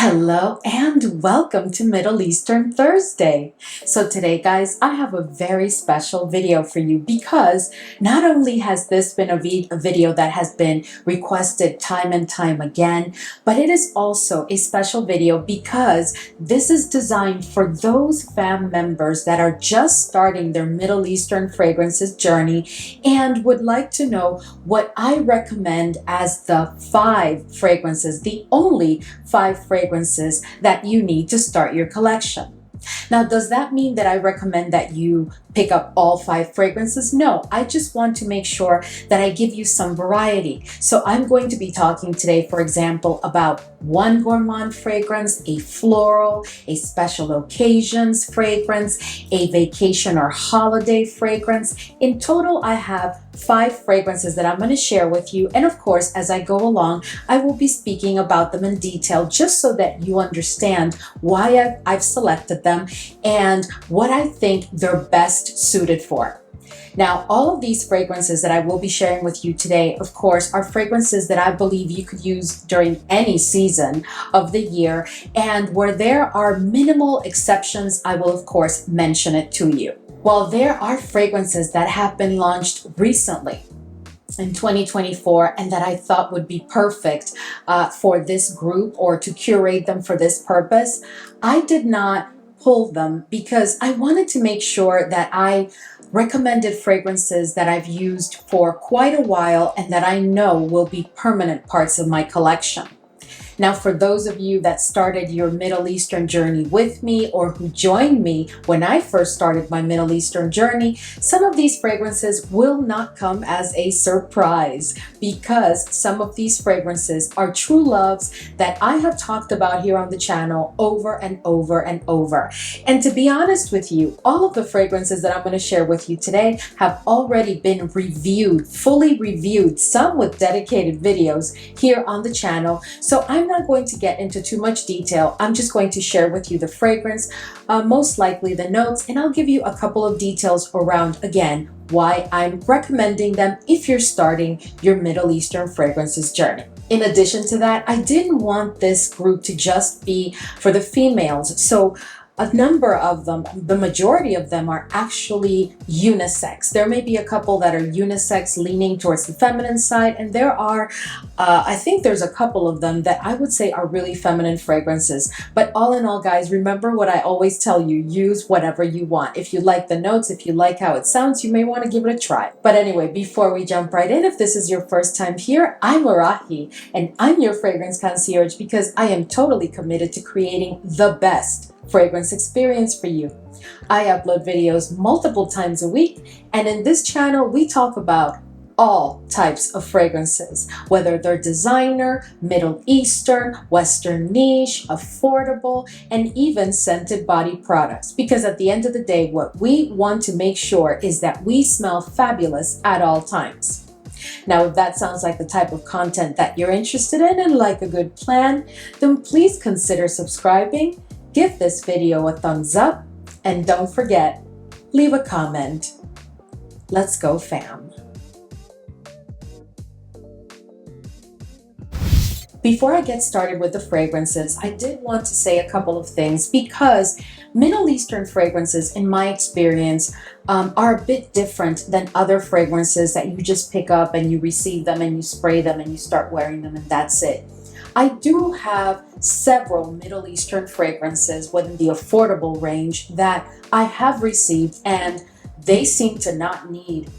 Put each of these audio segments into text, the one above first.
Hello and welcome to Middle Eastern Thursday. So today, guys, I have a very special video for you because not only has this been a video that has been requested time and time again, but it is also a special video because this is designed for those fam members that are just starting their Middle Eastern fragrances journey and would like to know what I recommend as the 5 fragrances, the only 5 fragrances that you need to start your collection. Now, does that mean that I recommend that you pick up all 5 fragrances? No, I just want to make sure that I give you some variety. So I'm going to be talking today, for example, about one gourmand fragrance, a floral, a special occasions fragrance, a vacation or holiday fragrance. In total, I have 5 fragrances that I'm going to share with you. And of course, as I go along, I will be speaking about them in detail just so that you understand why I've selected them and what I think they're best suited for. Now, all of these fragrances that I will be sharing with you today, of course, are fragrances that I believe you could use during any season of the year. And where there are minimal exceptions, I will, of course, mention it to you. While there are fragrances that have been launched recently in 2024 and that I thought would be perfect for this group or to curate them for this purpose, I did not pull them because I wanted to make sure that I recommended fragrances that I've used for quite a while and that I know will be permanent parts of my collection. Now, for those of you that started your Middle Eastern journey with me or who joined me when I first started my Middle Eastern journey, some of these fragrances will not come as a surprise because some of these fragrances are true loves that I have talked about here on the channel over and over and over. And to be honest with you, all of the fragrances that I'm going to share with you today have already been reviewed, fully reviewed, some with dedicated videos here on the channel. So I'm not going to get into too much detail. I'm just going to share with you the fragrance, most likely the notes, and I'll give you a couple of details around, again, why I'm recommending them if you're starting your Middle Eastern fragrances journey. In addition to that, I didn't want this group to just be for the females. So a number of them, the majority of them, are actually unisex. There may be a couple that are unisex leaning towards the feminine side, and there are, I think there's a couple of them that I would say are really feminine fragrances. But all in all, guys, remember what I always tell you, use whatever you want. If you like the notes, if you like how it sounds, you may want to give it a try. But anyway, before we jump right in, if this is your first time here, I'm Arahi, and I'm your fragrance concierge because I am totally committed to creating the best fragrance experience for you. I upload videos multiple times a week, and in this channel we talk about all types of fragrances, whether they're designer, Middle Eastern, Western niche, affordable, and even scented body products. Because at the end of the day, what we want to make sure is that we smell fabulous at all times. Now, if that sounds like the type of content that you're interested in and like a good plan, then please consider subscribing. Give this video a thumbs up, and don't forget, leave a comment. Let's go, fam. Before I get started with the fragrances, I did want to say a couple of things because Middle Eastern fragrances, in my experience, are a bit different than other fragrances that you just pick up and you receive them and you spray them and you start wearing them and that's it. I do have several Middle Eastern fragrances within the affordable range that I have received, and they seem to not need,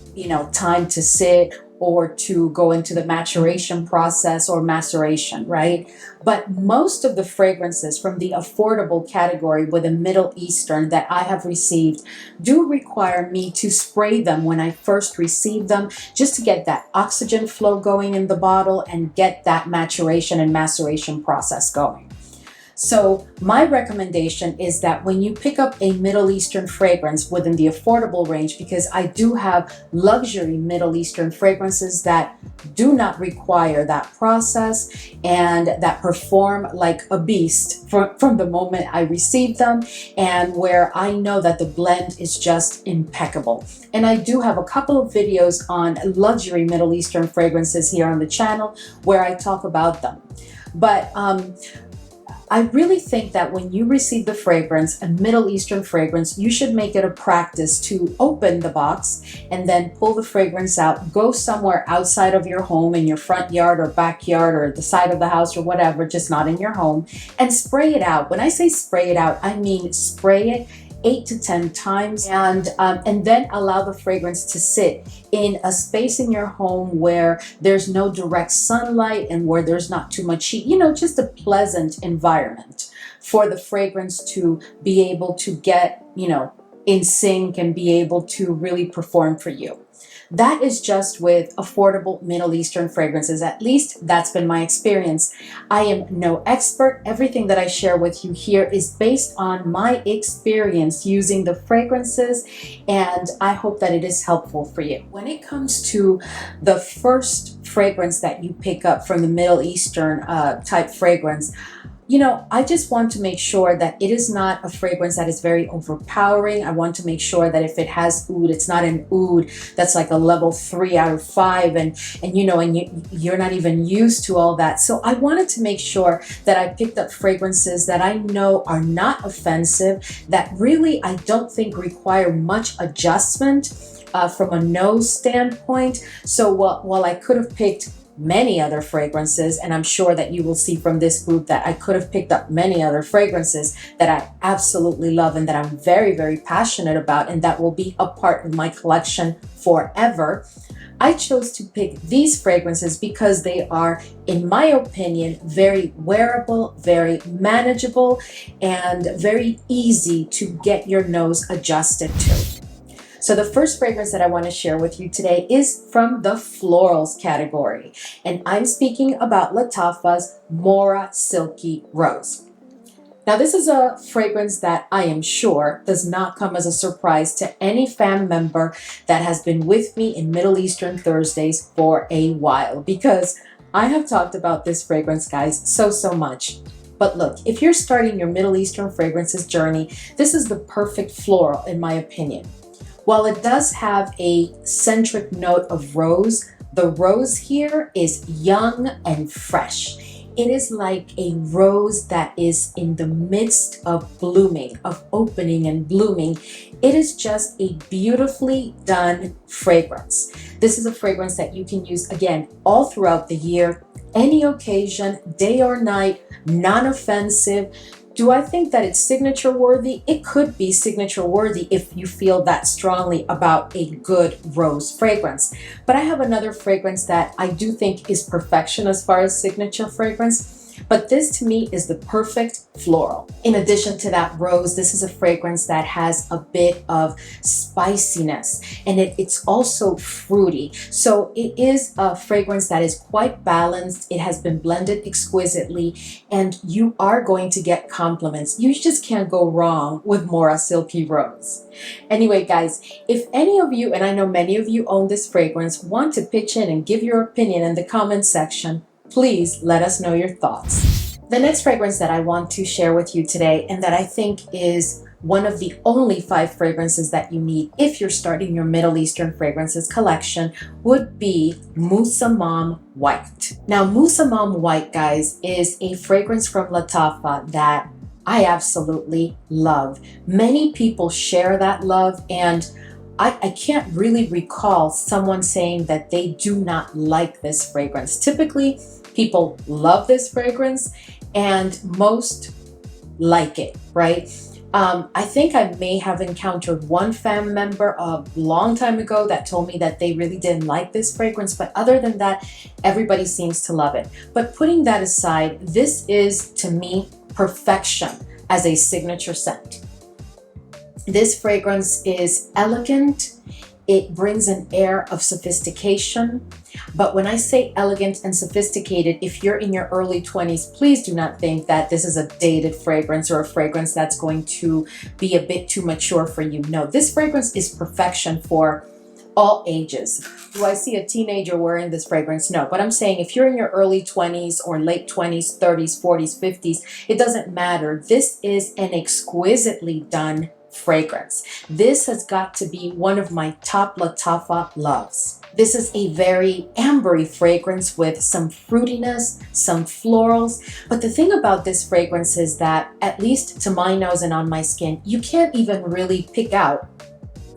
time to sit or to go into the maturation process or maceration, right? But most of the fragrances from the affordable category within Middle Eastern that I have received do require me to spray them when I first receive them, just to get that oxygen flow going in the bottle and get that maturation and maceration process going. So my recommendation is that when you pick up a Middle Eastern fragrance within the affordable range, because I do have luxury Middle Eastern fragrances that do not require that process and that perform like a beast from the moment I receive them, and where I know that the blend is just impeccable. And I do have a couple of videos on luxury Middle Eastern fragrances here on the channel where I talk about them. But I really think that when you receive the fragrance, a Middle Eastern fragrance, you should make it a practice to open the box and then pull the fragrance out, go somewhere outside of your home, in your front yard or backyard or the side of the house or whatever, just not in your home, and spray it out. When I say spray it out, I mean spray it 8 to 10 times, and then allow the fragrance to sit in a space in your home where there's no direct sunlight and where there's not too much heat, just a pleasant environment for the fragrance to be able to get, in sync and be able to really perform for you. That is just with affordable Middle Eastern fragrances. At least that's been my experience. I am no expert. Everything that I share with you here is based on my experience using the fragrances, and I hope that it is helpful for you. When it comes to the first fragrance that you pick up from the Middle Eastern type fragrance, I just want to make sure that it is not a fragrance that is very overpowering. I want to make sure that if it has oud, it's not an oud that's like a level 3 out of 5, and you're not even used to all that. So I wanted to make sure that I picked up fragrances that I know are not offensive, that really I don't think require much adjustment from a nose standpoint. So while I could have picked many other fragrances, and I'm sure that you will see from this group that I could have picked up many other fragrances that I absolutely love and that I'm very, very passionate about, and that will be a part of my collection forever. I chose to pick these fragrances because they are, in my opinion, very wearable, very manageable, and very easy to get your nose adjusted to. So the first fragrance that I want to share with you today is from the florals category, and I'm speaking about Lattafa's Mohra Silky Rose. Now, this is a fragrance that I am sure does not come as a surprise to any fam member that has been with me in Middle Eastern Thursdays for a while, because I have talked about this fragrance, guys, so much. But look, if you're starting your Middle Eastern fragrances journey, this is the perfect floral, in my opinion. While it does have a centric note of rose, the rose here is young and fresh. It is like a rose that is in the midst of blooming, of opening and blooming. It is just a beautifully done fragrance. This is a fragrance that you can use, again, all throughout the year, any occasion, day or night, non-offensive. Do I think that it's signature worthy? It could be signature worthy if you feel that strongly about a good rose fragrance. But I have another fragrance that I do think is perfection as far as signature fragrance. But this to me is the perfect floral. In addition to that rose, this is a fragrance that has a bit of spiciness, and it's also fruity. So it is a fragrance that is quite balanced. It has been blended exquisitely, and you are going to get compliments. You just can't go wrong with Mohra Silky Rose. Anyway, guys, if any of you, and I know many of you own this fragrance, want to pitch in and give your opinion in the comment section, please let us know your thoughts. The next fragrance that I want to share with you today, and that I think is one of the only 5 fragrances that you need if you're starting your Middle Eastern fragrances collection, would be Musamam White. Now, Musamam White, guys, is a fragrance from Lattafa that I absolutely love. Many people share that love, and I can't really recall someone saying that they do not like this fragrance. Typically, people love this fragrance and most like it, right? I think I may have encountered one fam member a long time ago that told me that they really didn't like this fragrance, but other than that, everybody seems to love it. But putting that aside, this is, to me, perfection as a signature scent. This fragrance is elegant. It brings an air of sophistication. But when I say elegant and sophisticated, if you're in your early 20s, please do not think that this is a dated fragrance or a fragrance that's going to be a bit too mature for you. No, this fragrance is perfection for all ages. Do I see a teenager wearing this fragrance? No, but I'm saying if you're in your early 20s or late 20s, 30s, 40s, 50s, it doesn't matter. This is an exquisitely done fragrance. This has got to be one of my top Lattafa loves. This is a very ambery fragrance with some fruitiness, some florals. But the thing about this fragrance is that, at least to my nose and on my skin, you can't even really pick out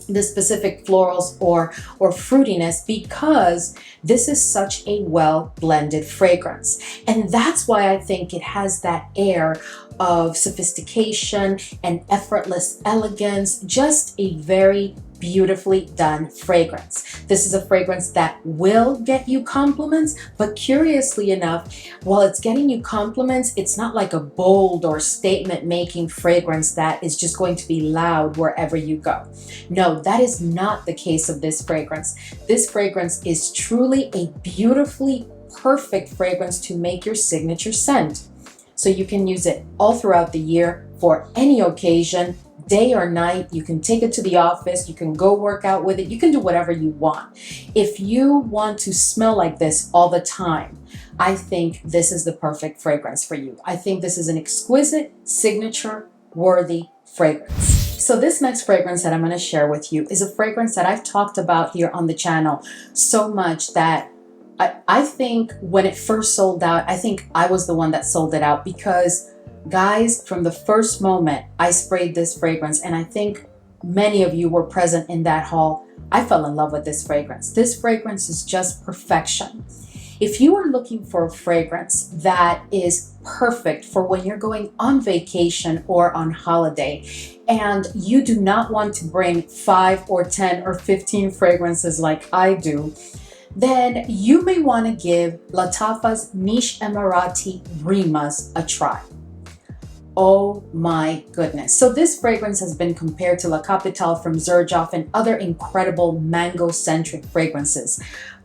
the specific florals or fruitiness, because this is such a well blended fragrance. And that's why I think it has that air of sophistication and effortless elegance, just a very beautifully done fragrance. This is a fragrance that will get you compliments, but curiously enough, while it's getting you compliments, it's not like a bold or statement making fragrance that is just going to be loud wherever you go. No, that is not the case of this fragrance. This fragrance is truly a beautifully perfect fragrance to make your signature scent. So you can use it all throughout the year for any occasion, day or night. You can take it to the office, you can go work out with it, you can do whatever you want. If you want to smell like this all the time, I think this is the perfect fragrance for you. I think this is an exquisite, signature worthy fragrance. So this next fragrance that I'm going to share with you is a fragrance that I've talked about here on the channel so much that I think when it first sold out, I think I was the one that sold it out, because guys, from the first moment I sprayed this fragrance, and I think many of you were present in that haul, I fell in love with this fragrance. This fragrance is just perfection. If you are looking for a fragrance that is perfect for when you're going on vacation or on holiday, and you do not want to bring 5 or 10 or 15 fragrances like I do, then you may want to give Lattafa's Niche Emaratti Remas a try. Oh my goodness. So this fragrance has been compared to La Capitale from Xerjoff and other incredible mango-centric fragrances.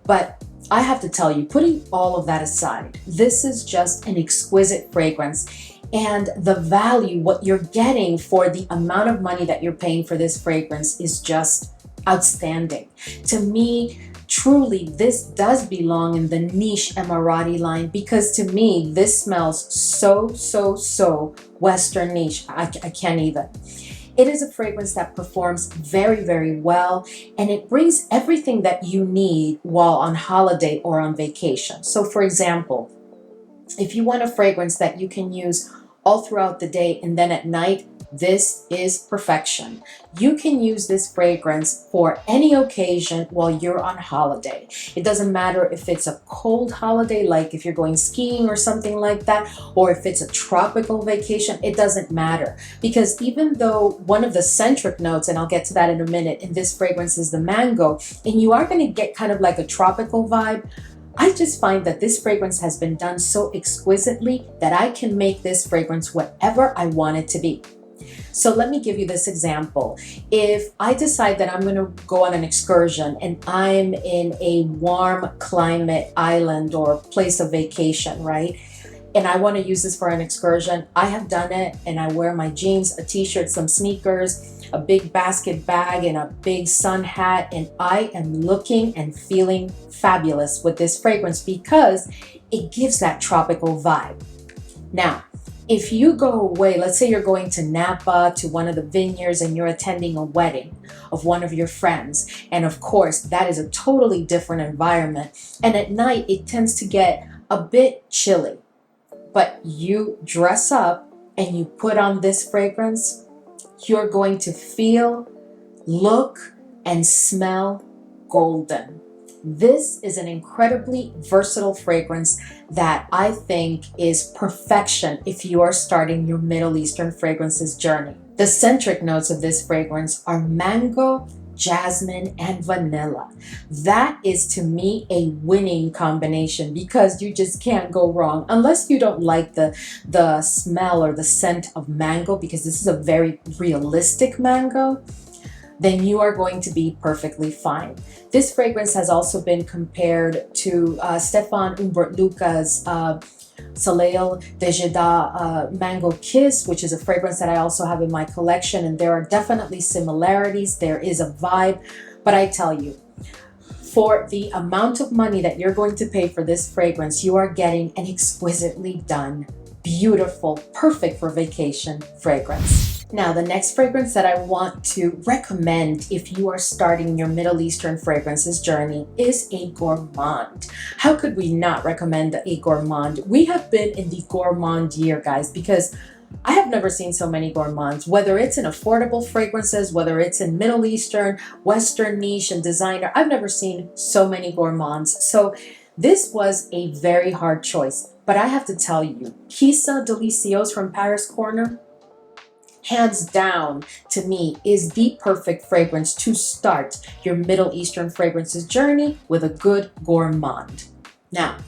But I have to tell you, putting all of that aside, this is just an exquisite fragrance. And the value, what you're getting for the amount of money that you're paying for this fragrance, is just outstanding. To me, truly, this does belong in the Niche Emaratti line, because to me, this smells so Western niche. I can't even. It is a fragrance that performs very well, and it brings everything that you need while on holiday or on vacation. So for example, if you want a fragrance that you can use all throughout the day and then at night, this is perfection. You can use this fragrance for any occasion while you're on holiday. It doesn't matter if it's a cold holiday, like if you're going skiing or something like that, or if it's a tropical vacation, it doesn't matter. Because even though one of the centric notes, and I'll get to that in a minute, in this fragrance is the mango, and you are going to get kind of like a tropical vibe, I just find that this fragrance has been done so exquisitely that I can make this fragrance whatever I want it to be. So let me give you this example. If I decide that I'm going to go on an excursion and I'm in a warm climate island or place of vacation, right? And I want to use this for an excursion, I have done it, and I wear my jeans, a t-shirt, some sneakers, a big basket bag, and a big sun hat, and I am looking and feeling fabulous with this fragrance because it gives that tropical vibe. Now, if you go away, let's say you're going to Napa, to one of the vineyards, and you're attending a wedding of one of your friends, and of course that is a totally different environment, and at night it tends to get a bit chilly, but you dress up and you put on this fragrance, you're going to feel, look, and smell golden. This is an incredibly versatile fragrance that I think is perfection if you are starting your Middle Eastern fragrances journey. The centric notes of this fragrance are mango, jasmine, and vanilla. That is, to me, a winning combination because you just can't go wrong unless you don't like the smell or the scent of mango, because this is a very realistic mango. Then you are going to be perfectly fine. This fragrance has also been compared to Stefan Humbert Luca's Soleil de Jeddah Mango Kiss, which is a fragrance that I also have in my collection, and there are definitely similarities. There is a vibe, but I tell you, for the amount of money that you're going to pay for this fragrance, you are getting an exquisitely done beautiful, perfect for vacation fragrance. Now, the next fragrance that I want to recommend if you are starting your Middle Eastern fragrances journey is a gourmand. How could we not recommend a gourmand? We have been in the gourmand year, guys, because I have never seen so many gourmands, whether it's in affordable fragrances, whether it's in Middle Eastern, Western niche and designer. I've never seen so many gourmands. So this was a very hard choice. But I have to tell you, Qissa Delicios from Paris Corner, hands down, to me, is the perfect fragrance to start your Middle Eastern fragrances journey with a good gourmand. Now,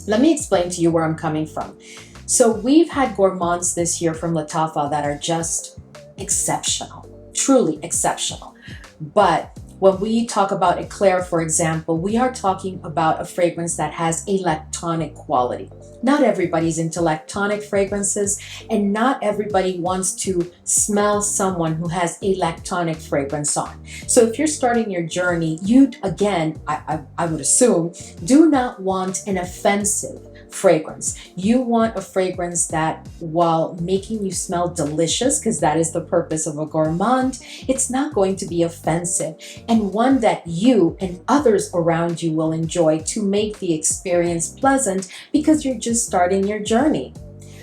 let me explain to you where I'm coming from. So we've had gourmands this year from Lattafa that are just exceptional, truly exceptional. But when we talk about Eclair, for example, we are talking about a fragrance that has a lactonic quality. Not everybody's into lactonic fragrances, and not everybody wants to smell someone who has a lactonic fragrance on. So if you're starting your journey, you, again, I would assume, do not want an offensive fragrance. You want a fragrance that, while making you smell delicious, because that is the purpose of a gourmand, it's not going to be offensive, and one that you and others around you will enjoy to make the experience pleasant because you're just starting your journey.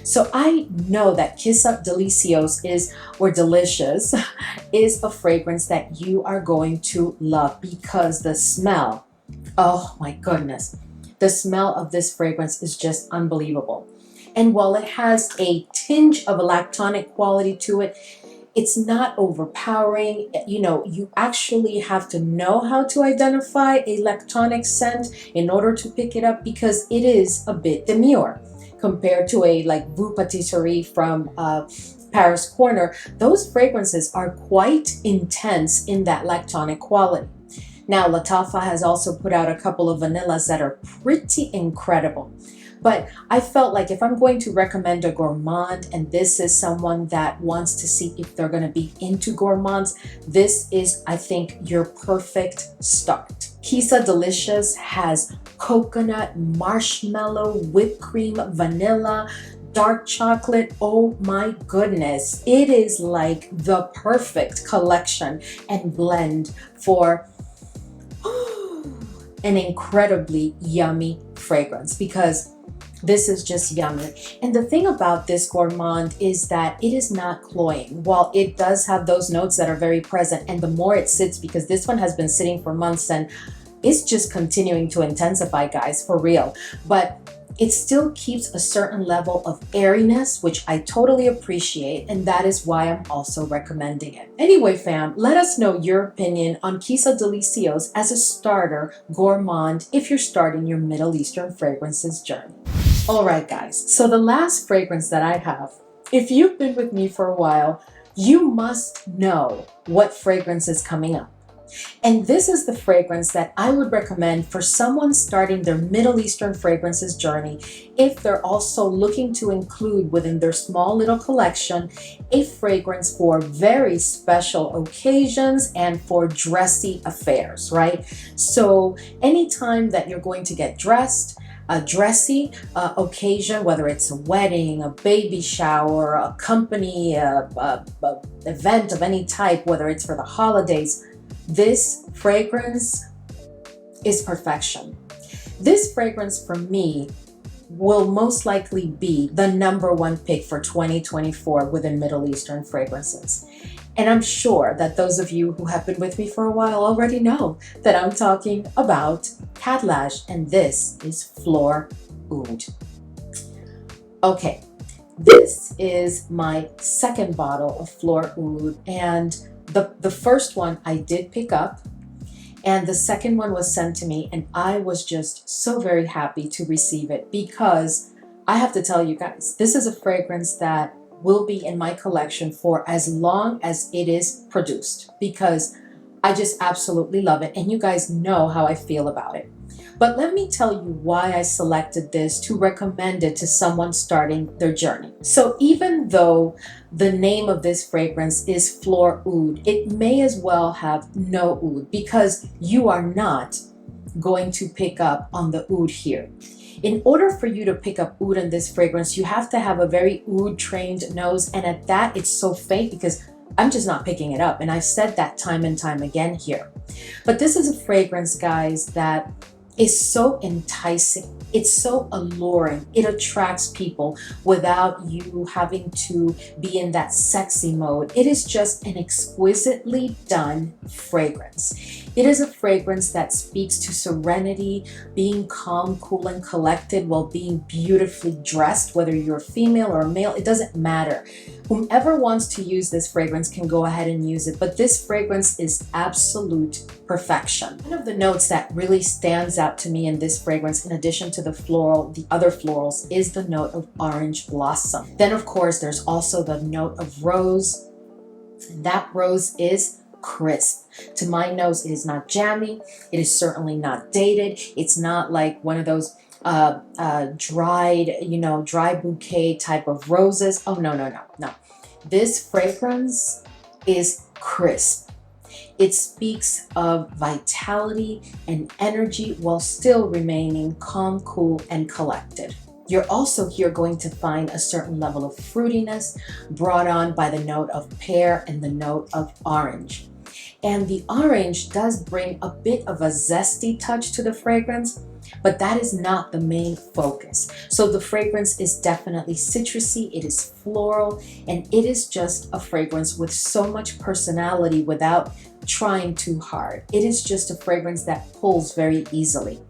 So I know that Qissa Delicios or Delicious, is a fragrance that you are going to love because the smell, oh my goodness, the smell of this fragrance is just unbelievable. And while it has a tinge of a lactonic quality to it, it's not overpowering. You know, you actually have to know how to identify a lactonic scent in order to pick it up, because it is a bit demure compared to a like Vous Patisserie from Paris Corner. Those fragrances are quite intense in that lactonic quality. Now, Lattafa has also put out a couple of vanillas that are pretty incredible. But I felt like if I'm going to recommend a gourmand, and this is someone that wants to see if they're going to be into gourmands, this is, I think, your perfect start. Qissa Delicious has coconut, marshmallow, whipped cream, vanilla, dark chocolate. Oh my goodness. It is like the perfect collection and blend for an incredibly yummy fragrance, because this is just yummy. And the thing about this gourmand is that it is not cloying. While it does have those notes that are very present, and the more it sits, because this one has been sitting for months and it's just continuing to intensify, guys, for real. But it still keeps a certain level of airiness, which I totally appreciate, and that is why I'm also recommending it. Anyway, fam, let us know your opinion on Qissa Delicios as a starter gourmand if you're starting your Middle Eastern fragrances journey. All right, guys, so the last fragrance that I have, if you've been with me for a while, you must know what fragrance is coming up. And this is the fragrance that I would recommend for someone starting their Middle Eastern fragrances journey if they're also looking to include within their small little collection a fragrance for very special occasions and for dressy affairs, right? So anytime that you're going to get dressed, a dressy occasion, whether it's a wedding, a baby shower, a company event of any type, whether it's for the holidays, this fragrance is perfection. This fragrance for me will most likely be the #1 pick for 2024 within Middle Eastern fragrances. And I'm sure that those of you who have been with me for a while already know that I'm talking about Khadlaj, and this is Flor Oud. Okay, this is my second bottle of Flor Oud, and the first one I did pick up, and the second one was sent to me, and I was just so very happy to receive it, because I have to tell you guys, this is a fragrance that will be in my collection for as long as it is produced, because I just absolutely love it, and you guys know how I feel about it. But let me tell you why I selected this to recommend it to someone starting their journey. So even though the name of this fragrance is Flor Oud, it may as well have no oud, because you are not going to pick up on the oud here. In order for you to pick up oud in this fragrance, you have to have a very oud trained nose, and at that it's so faint because I'm just not picking it up, and I've said that time and time again here. But this is a fragrance, guys, that is so enticing. It's so alluring. It attracts people without you having to be in that sexy mode. It is just an exquisitely done fragrance. It is a fragrance that speaks to serenity, being calm, cool, and collected while being beautifully dressed, whether you're a female or a male, it doesn't matter. Whomever wants to use this fragrance can go ahead and use it, but this fragrance is absolute perfection. One of the notes that really stands out to me in this fragrance, in addition to the other florals, is the note of orange blossom. Then of course, there's also the note of rose. That rose is crisp. To my nose, it is not jammy. It is certainly not dated. It's not like one of those dried, dry bouquet type of roses. Oh, no. This fragrance is crisp. It speaks of vitality and energy while still remaining calm, cool, and collected. You're also here going to find a certain level of fruitiness brought on by the note of pear and the note of orange. And the orange does bring a bit of a zesty touch to the fragrance, but that is not the main focus. So the fragrance is definitely citrusy, it is floral, and it is just a fragrance with so much personality without trying too hard. It is just a fragrance that pulls very easily.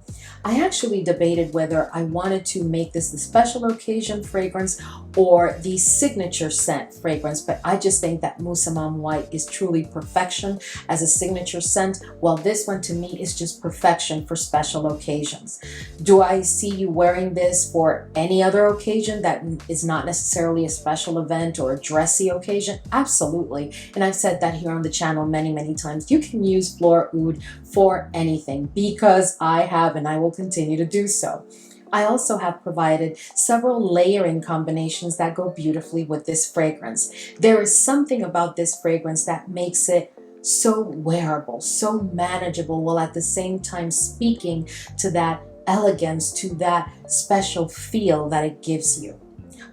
I actually debated whether I wanted to make this the special occasion fragrance or the signature scent fragrance, but I just think that Musamam White is truly perfection as a signature scent, while this one to me is just perfection for special occasions. Do I see you wearing this for any other occasion that is not necessarily a special event or a dressy occasion? Absolutely. And I've said that here on the channel many times. You can use Flor Oud for anything because I have, and I will continue to do so. I also have provided several layering combinations that go beautifully with this fragrance. There is something about this fragrance that makes it so wearable, so manageable, while at the same time speaking to that elegance, to that special feel that it gives you.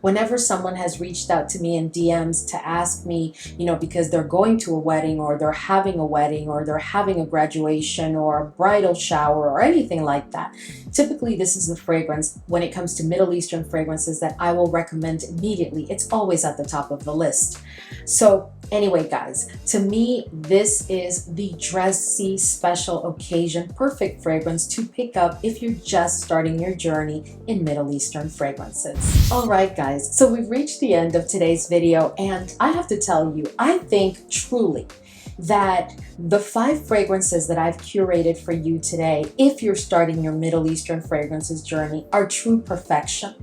Whenever someone has reached out to me in DMs to ask me, because they're going to a wedding or they're having a wedding or they're having a graduation or a bridal shower or anything like that, typically this is the fragrance when it comes to Middle Eastern fragrances that I will recommend immediately. It's always at the top of the list. So anyway, guys, to me, this is the dressy special occasion perfect fragrance to pick up if you're just starting your journey in Middle Eastern fragrances. All right, guys, so we've reached the end of today's video, and I have to tell you, I think truly that the 5 fragrances that I've curated for you today, if you're starting your Middle Eastern fragrances journey, are true perfection.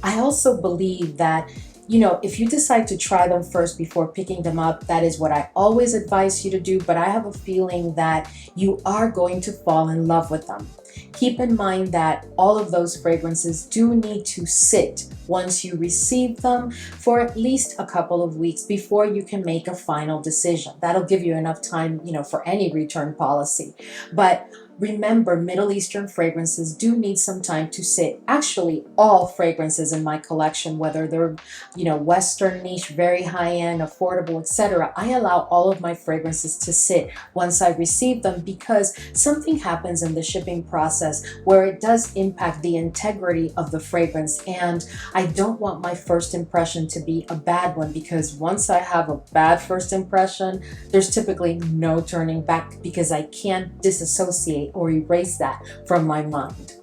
I also believe that if you decide to try them first before picking them up, that is what I always advise you to do, but I have a feeling that you are going to fall in love with them. Keep in mind that all of those fragrances do need to sit once you receive them for at least a couple of weeks before you can make a final decision. That'll give you enough time, for any return policy. But remember, Middle Eastern fragrances do need some time to sit. Actually, all fragrances in my collection, whether they're, Western niche, very high-end, affordable, etc., I allow all of my fragrances to sit once I receive them, because something happens in the shipping process where it does impact the integrity of the fragrance, and I don't want my first impression to be a bad one, because once I have a bad first impression, there's typically no turning back, because I can't disassociate or erase that from my mind.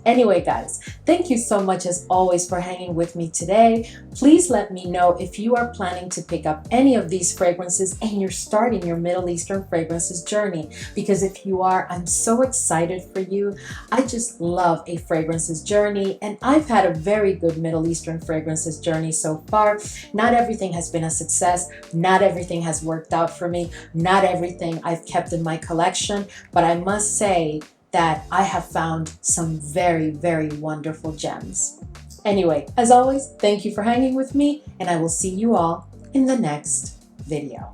Anyway, guys, thank you so much as always for hanging with me today. Please let me know if you are planning to pick up any of these fragrances and you're starting your Middle Eastern fragrances journey, because if you are, I'm so excited for you. I just love a fragrances journey, and I've had a very good Middle Eastern fragrances journey so far. Not everything has been a success. Not everything has worked out for me. Not everything I've kept in my collection, but I must say that I have found some very wonderful gems. Anyway, as always, thank you for hanging with me, and I will see you all in the next video.